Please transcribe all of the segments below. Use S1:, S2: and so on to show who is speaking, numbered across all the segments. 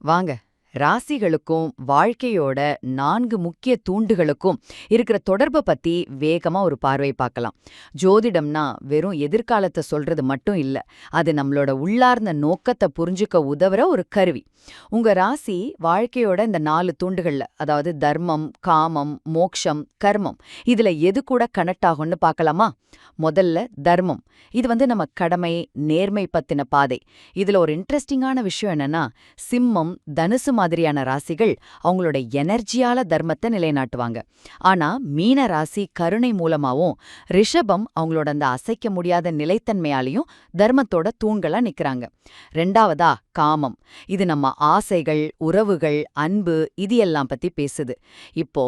S1: வாங்க, ராசிகளுக்கும் வாழ்க்கையோட 4 முக்கிய தூண்டுகளுக்கும் இருக்கிற தொடர்பை பத்தி வேகமா ஒரு பார்வை பார்க்கலாம். ஜோதிடம்னா வெறும் எதிர்காலத்தை சொல்றது மட்டும் இல்ல. அது நம்மளோட உள்ளார்ந்த நோக்கத்தை புரிஞ்சுக்க உதவுற ஒரு கருவி. உங்க ராசி வாழ்க்கையோட இந்த 4 தூண்டுகள்ல, அதாவது தர்மம், காமம், மோக்ஷம், கர்மம், இதுல எது கூட கனெக்ட் ஆகும்னு பார்க்கலாமா? முதல்ல தர்மம். இது நம்ம கடமை, நேர்மை பத்தின பாதை. இதுல ஒரு இன்ட்ரெஸ்டிங்கான விஷயம் என்னன்னா, சிம்மம், தனுசு மாதிரியான ராசிகள் அவங்களோட எனர்ஜியால தர்மத்தை நிலைநாட்டுவாங்க. ஆனா மீன ராசி கருணை மூலமாவும், ரிஷபம் அவங்களோட அந்த அசைக்க முடியாத நிலைத்தன்மையாலையும் தர்மத்தோட தூண்களா நிக்கறாங்க. ரெண்டாவதா காமம். இது நம்ம ஆசைகள், உறவுகள், அன்பு இது எல்லாம் பத்தி பேசுது. இப்போ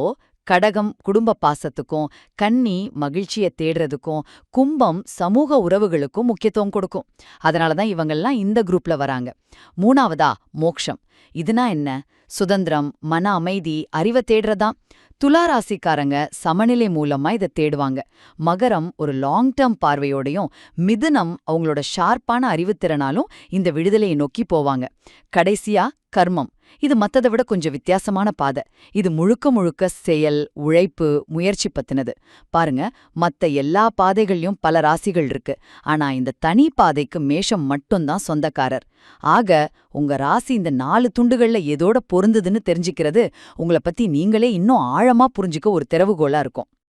S1: கடகம் குடும்ப பாசத்துக்கும், கன்னி மகிழ்ச்சியை தேடுறதுக்கும், கும்பம் சமூக உறவுகளுக்கும் முக்கியத்துவம் கொடுக்கும். அதனாலதான் இவங்கெல்லாம் இந்த குரூப்ல வராங்க. மூணாவதா மோக்ஷம். இதுனா என்ன? சுதந்திரம், மன அமைதி, அறிவை தேடுறதாம். துலா ராசிக்காரங்க சமநிலை மூலமா இதை தேடுவாங்க. மகரம் ஒரு லாங் டேர்ம் பார்வையோடையும், மிதுனம் அவங்களோட ஷார்ப்பான அறிவுத்திறனாலும் இந்த விடுதலையை நோக்கி போவாங்க. கடைசியா கர்மம். இது மத்ததை விட கொஞ்சம் வித்தியாசமான பாதை. இது முழுக்க முழுக்க செயல், உழைப்பு, முயற்சி பத்தினது. பாருங்க, மத்த எல்லா பாதைகள்லயும் பல ராசிகள் இருக்கு. ஆனா இந்த தனி பாதைக்கு மேஷம் மட்டும்தான் சொந்தக்காரர். ஆக உங்க ராசி இந்த 4 துண்டுகள்ல எதோட பொருந்துதுன்னு தெரிஞ்சுக்கிறது உங்களை பத்தி நீங்களே இன்னும் ஆழமா புரிஞ்சுக்க ஒரு திறவுகோலா இருக்கும்.